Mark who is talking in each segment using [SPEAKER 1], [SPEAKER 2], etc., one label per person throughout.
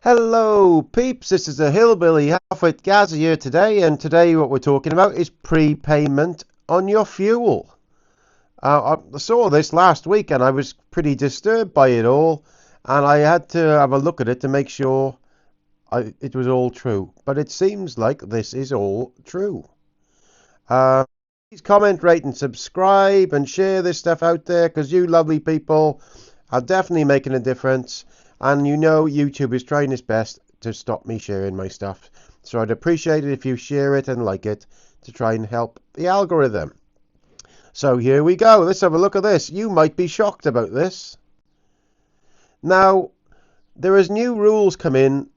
[SPEAKER 1] Hello peeps, this is the Hillbilly halfwit Gaza here today, and today what we're talking about is prepayment on your fuel. I saw this last week and I was pretty disturbed by it all, and I had to have a look at it to make sure it was all true. But it seems like this is all true. Please comment, rate and subscribe and share this stuff out there, because you lovely people are definitely making a difference. And you know YouTube is trying its best to stop me sharing my stuff. So I'd appreciate it if you share it and like it to try and help the algorithm. So here we go. Let's have a look at this. You might be shocked about this. Now, there is new rules come in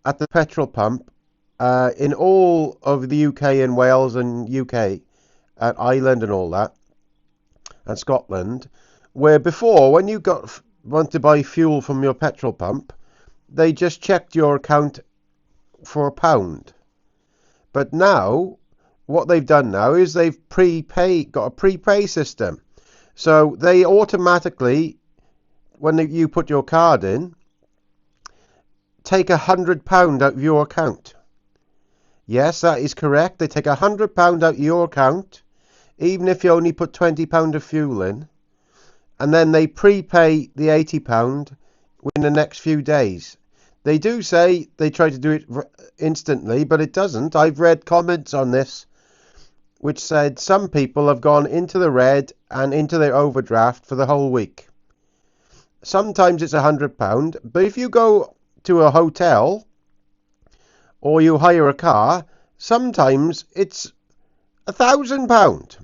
[SPEAKER 1] at the petrol pump in all of the UK and Wales and UK, at Ireland and all that, and Scotland, where before when you want to buy fuel from your petrol pump, they just checked your account for £1. But now, what they've done now is they've got a prepay system. So they automatically, when you put your card in, take £100 out of your account. Yes, that is correct. They take £100 out of your account, even if you only put £20 of fuel in. And then they prepay the £80 in the next few days. They do say they try to do it instantly, but it doesn't. I've read comments on this which said some people have gone into the red and into their overdraft for the whole week. Sometimes it's £100, but if you go to a hotel or you hire a car, sometimes it's £1,000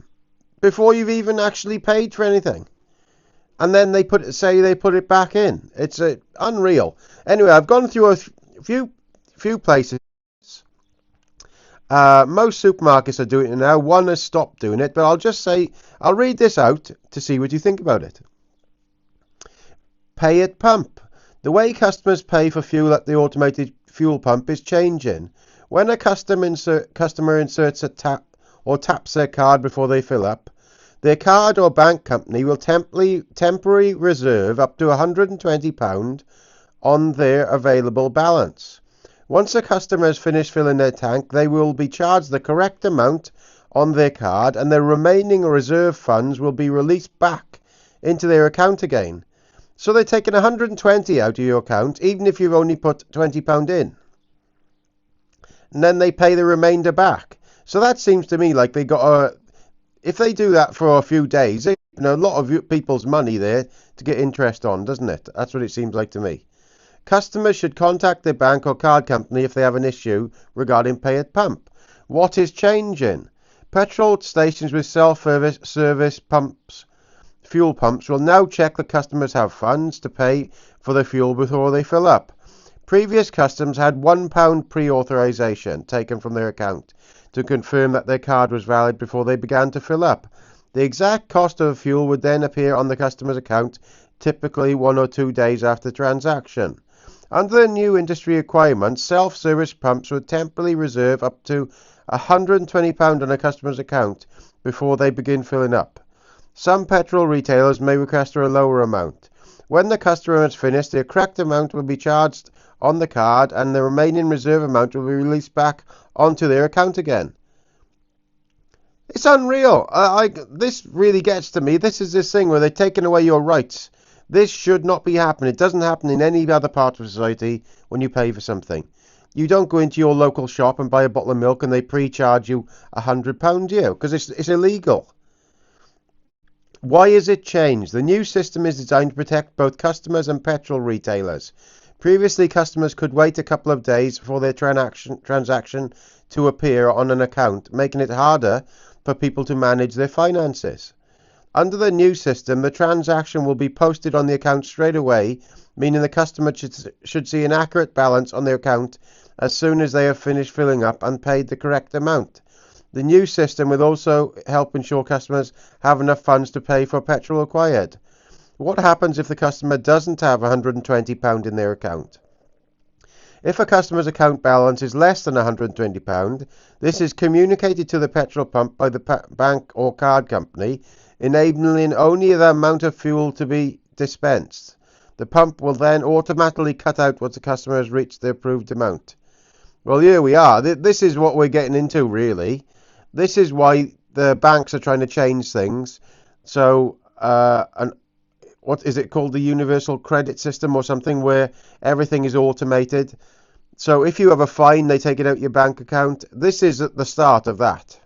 [SPEAKER 1] before you've even actually paid for anything. And then they put it back in. It's unreal. Anyway, I've gone through a few places. Most supermarkets are doing it now. One has stopped doing it, but I'll read this out to see what you think about it. Pay at pump. The way customers pay for fuel at the automated fuel pump is changing. When a customer inserts a tap or taps their card before they fill up, their card or bank company will temporarily reserve up to £120 on their available balance. Once a customer has finished filling their tank, they will be charged the correct amount on their card, and their remaining reserve funds will be released back into their account again. So they're taking £120 out of your account, even if you've only put £20 in. And then they pay the remainder back. So that seems to me like they got if they do that for a few days, a lot of people's money there to get interest on, doesn't it? That's what it seems like to me. Customers should contact their bank or card company if they have an issue regarding pay at pump. What is changing? Petrol stations with self-service pumps, fuel pumps, will now check that customers have funds to pay for their fuel before they fill up. Previous customers had £1 pre-authorization taken from their account to confirm that their card was valid before they began to fill up. The exact cost of fuel would then appear on the customer's account, typically 1 or 2 days after the transaction. Under the new industry requirements, self-service pumps would temporarily reserve up to £120 on a customer's account before they begin filling up. Some petrol retailers may request a lower amount. When the customer has finished, the correct amount will be charged on the card, and the remaining reserve amount will be released back onto their account again. It's unreal. This really gets to me. This is this thing where they're taking away your rights. This should not be happening. It doesn't happen in any other part of society when you pay for something. You don't go into your local shop and buy a bottle of milk and they pre-charge you £100 because it's illegal. Why is it changed? The new system is designed to protect both customers and petrol retailers. Previously, customers could wait a couple of days for their transaction to appear on an account, making it harder for people to manage their finances. Under the new system, the transaction will be posted on the account straight away, meaning the customer should see an accurate balance on their account as soon as they have finished filling up and paid the correct amount. The new system will also help ensure customers have enough funds to pay for petrol required. What happens if the customer doesn't have £120 in their account? If a customer's account balance is less than £120, this is communicated to the petrol pump by the bank or card company, enabling only the amount of fuel to be dispensed. The pump will then automatically cut out once the customer has reached the approved amount. Well, here we are. This is what we're getting into, really. This is why the banks are trying to change things. So, and what is it called? The universal credit system or something, where everything is automated. So if you have a fine, they take it out your bank account. This is at the start of that.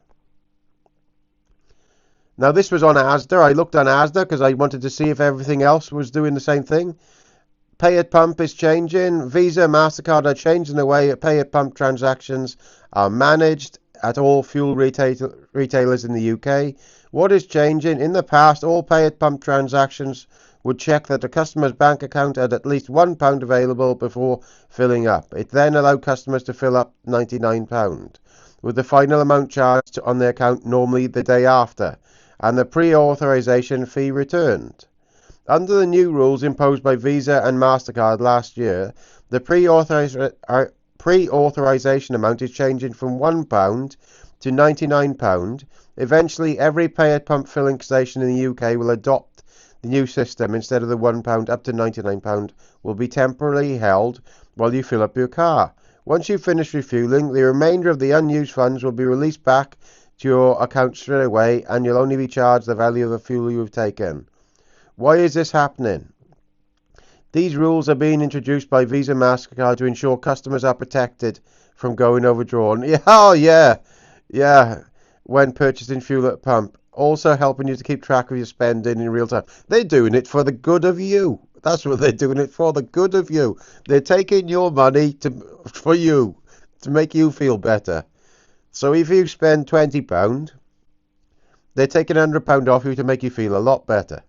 [SPEAKER 1] Now, this was on Asda. I looked on Asda because I wanted to see if everything else was doing the same thing. Pay at pump is changing. Visa, MasterCard are changing the way pay at pump transactions are managed at all fuel retailers in the UK. What is changing? In the past, all pay at pump transactions would check that the customer's bank account had at least £1 available before filling up. It then allowed customers to fill up £99, with the final amount charged on their account normally the day after, and the pre-authorization fee returned. Under the new rules imposed by Visa and MasterCard last year, the pre-authorization amount is changing from £1 to £99. Eventually, every pay-at-pump filling station in the UK will adopt the new system. Instead of the £1 up to £99 will be temporarily held while you fill up your car. Once you finish refueling, the remainder of the unused funds will be released back to your account straight away, and you'll only be charged the value of the fuel you've taken. Why is this happening? These rules are being introduced by Visa and MasterCard to ensure customers are protected from going overdrawn. Yeah, when purchasing fuel at pump. Also helping you to keep track of your spending in real time. They're doing it for the good of you. That's what they're doing it for, the good of you. They're taking your money for you, to make you feel better. So if you spend £20, they're taking £100 off you to make you feel a lot better.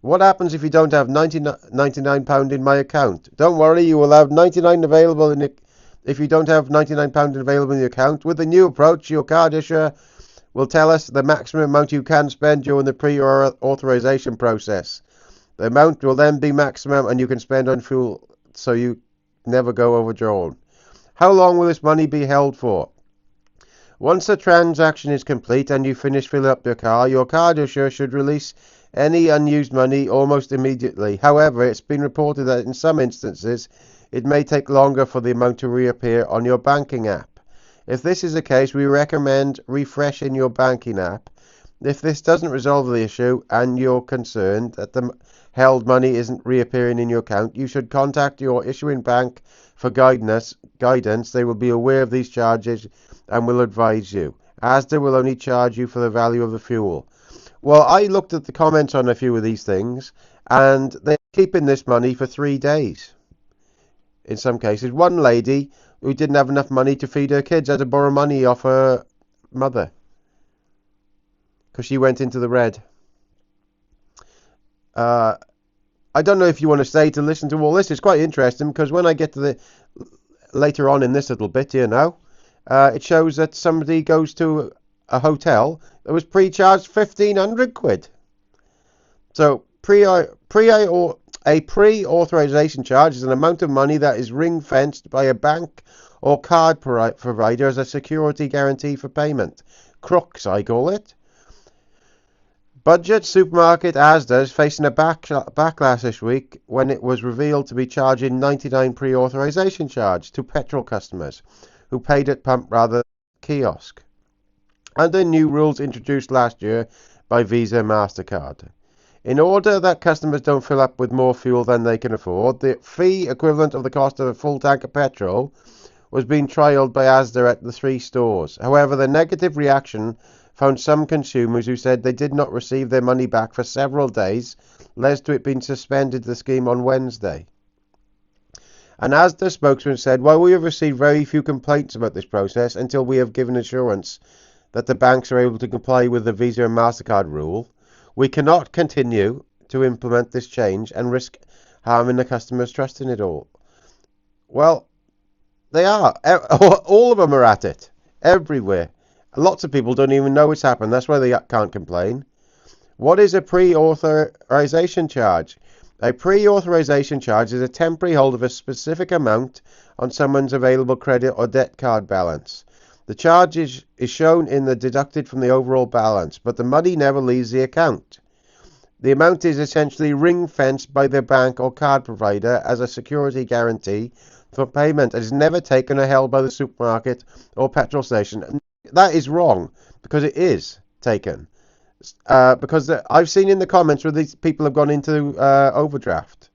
[SPEAKER 1] What happens if you don't have £99 in my account? Don't worry, you will have £99 available in it. If you don't have £99 available in the account, with the new approach, your card issuer will tell us the maximum amount you can spend during the pre-authorization process. The amount will then be maximum and you can spend on fuel, so you never go overdrawn. How long will this money be held for? Once the transaction is complete and you finish filling up your car, your card issuer should release any unused money almost immediately. However, it's been reported that in some instances, it may take longer for the amount to reappear on your banking app. If this is the case, we recommend refreshing your banking app. If this doesn't resolve the issue and you're concerned that the held money isn't reappearing in your account, you should contact your issuing bank for guidance. They will be aware of these charges and will advise you. Asda will only charge you for the value of the fuel. Well, I looked at the comments on a few of these things, and they're keeping this money for 3 days. In some cases, one lady who didn't have enough money to feed her kids had to borrow money off her mother because she went into the red. I don't know if you want to stay to listen to all this. It's quite interesting because when I get to the later on in this little bit here now, it shows that somebody goes to a hotel that was pre-charged £1,500. So a pre-authorization charge is an amount of money that is ring-fenced by a bank or card provider as a security guarantee for payment. Crooks, I call it. Budget supermarket Asda is facing a backlash this week when it was revealed to be charging £99 pre-authorization charge to petrol customers who paid at pump rather than kiosk, under new rules introduced last year by Visa and MasterCard. In order that customers don't fill up with more fuel than they can afford, the fee equivalent of the cost of a full tank of petrol was being trialled by Asda at the 3 stores. However, the negative reaction found some consumers who said they did not receive their money back for several days, led to it being suspended the scheme on Wednesday. An Asda spokesman said, "While we have received very few complaints about this process until we have given assurance that the banks are able to comply with the Visa and MasterCard rule, we cannot continue to implement this change and risk harming the customers' trust in it all." Well, they are. All of them are at it. Everywhere. Lots of people don't even know it's happened. That's why they can't complain. What is a pre-authorization charge? A pre-authorization charge is a temporary hold of a specific amount on someone's available credit or debt card balance. The charge is shown in the deducted from the overall balance, but the money never leaves the account. The amount is essentially ring-fenced by the bank or card provider as a security guarantee for payment. It is never taken or held by the supermarket or petrol station. And that is wrong, because it is taken. Because I've seen in the comments where these people have gone into overdraft.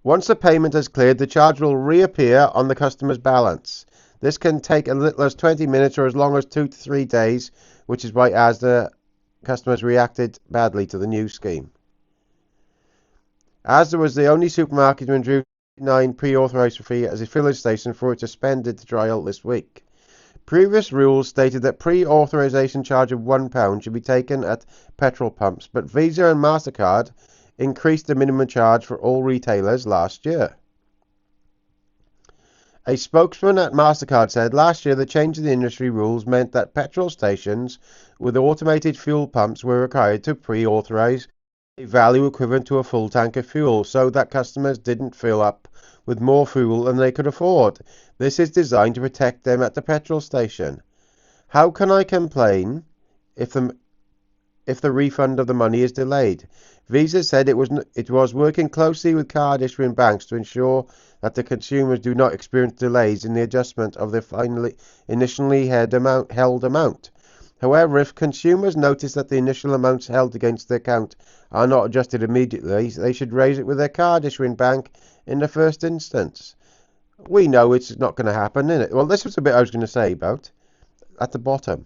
[SPEAKER 1] Once the payment is cleared, the charge will reappear on the customer's balance. This can take as little as 20 minutes or as long as 2 to 3 days, which is why Asda customers reacted badly to the new scheme. Asda was the only supermarket to introduce a pre-authorisation fee as a filling station for its suspended trial this week. Previous rules stated that pre-authorisation charge of £1 should be taken at petrol pumps, but Visa and MasterCard increased the minimum charge for all retailers last year. A spokesman at MasterCard said last year the change in the industry rules meant that petrol stations with automated fuel pumps were required to pre-authorise a value equivalent to a full tank of fuel so that customers didn't fill up with more fuel than they could afford. This is designed to protect them at the petrol station. How can I complain if the refund of the money is delayed? Visa said it was working closely with card issuing banks to ensure that the consumers do not experience delays in the adjustment of their initially held amount. However, if consumers notice that the initial amounts held against their account are not adjusted immediately, they should raise it with their card issuing bank in the first instance. We know it's not going to happen, is it? Well, this was a bit I was going to say about at the bottom.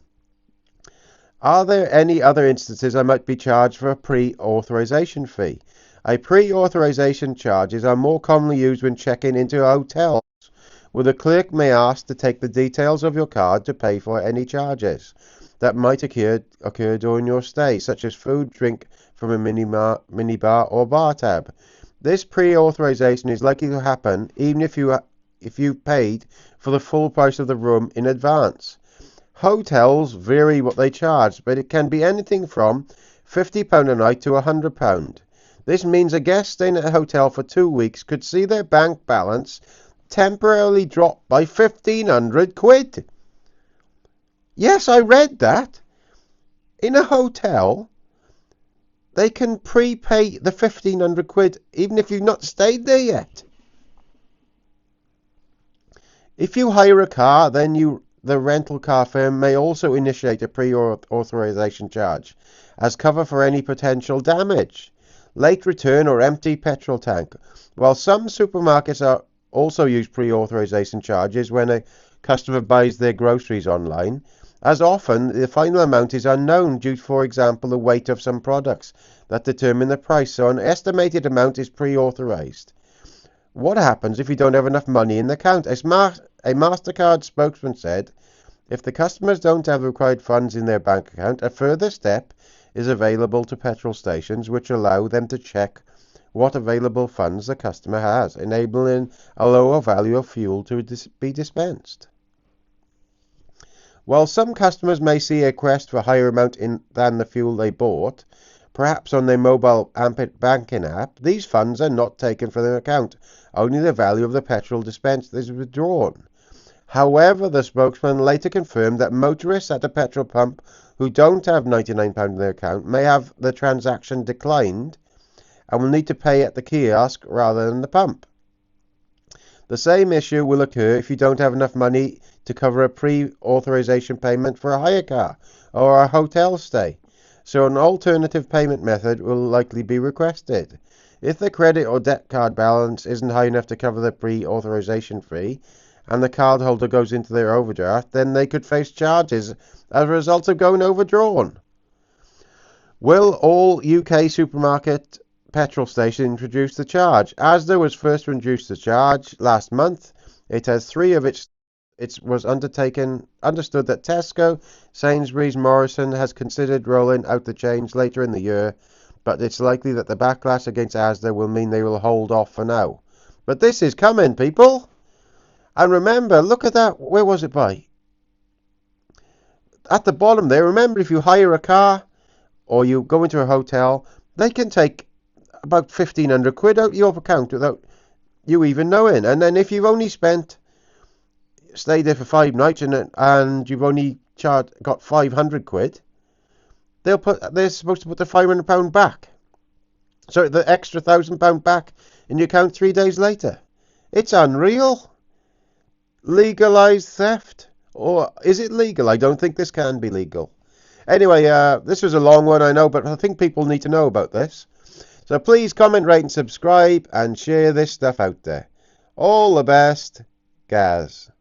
[SPEAKER 1] Are there any other instances I might be charged for a pre-authorization fee? A pre-authorization charges are more commonly used when checking into hotels, where the clerk may ask to take the details of your card to pay for any charges that might occur during your stay, such as food, drink from a minibar or bar tab. This pre-authorization is likely to happen even if you've paid for the full price of the room in advance. Hotels vary what they charge, but it can be anything from £50 a night to £100. This means a guest staying at a hotel for 2 weeks could see their bank balance temporarily drop by £1,500. Yes, I read that. In a hotel, they can prepay the £1,500 even if you've not stayed there yet. If you hire a car, then the rental car firm may also initiate a pre-authorization charge as cover for any potential damage, late return or empty petrol tank. While some supermarkets also use pre-authorization charges when a customer buys their groceries online, as often the final amount is unknown due to, for example, the weight of some products that determine the price, so an estimated amount is pre-authorized. What happens if you don't have enough money in the account? A MasterCard spokesman said, if the customers don't have the required funds in their bank account, a further step is available to petrol stations which allow them to check what available funds the customer has, enabling a lower value of fuel to be dispensed. While some customers may see a request for a higher amount than the fuel they bought, perhaps on their mobile banking app, these funds are not taken from their account. Only the value of the petrol dispensed is withdrawn. However, the spokesman later confirmed that motorists at a petrol pump who don't have £99 in their account may have the transaction declined and will need to pay at the kiosk rather than the pump. The same issue will occur if you don't have enough money to cover a pre-authorization payment for a hire car or a hotel stay, so an alternative payment method will likely be requested. If the credit or debt card balance isn't high enough to cover the pre-authorization fee, and the cardholder goes into their overdraft, then they could face charges as a result of going overdrawn. Will all UK supermarket petrol stations introduce the charge? Asda was first to introduce the charge last month. It has 3 of its. It was understood that Tesco, Sainsbury's, Morrison has considered rolling out the change later in the year, but it's likely that the backlash against Asda will mean they will hold off for now. But this is coming, people. And remember, look at that. Where was it by? At the bottom there, remember if you hire a car or you go into a hotel, they can take about £1,500 out of your account without you even knowing. And then if you've only stayed there for 5 nights and you've only got £500, they're supposed to put the £500 back. So the extra £1,000 back in your account 3 days later. It's unreal. Legalised theft? Or is it legal? I don't think this can be legal. Anyway, this was a long one, I know, but I think people need to know about this. So please comment, rate and subscribe and share this stuff out there. All the best, Gaz.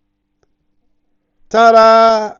[SPEAKER 1] Ta-da!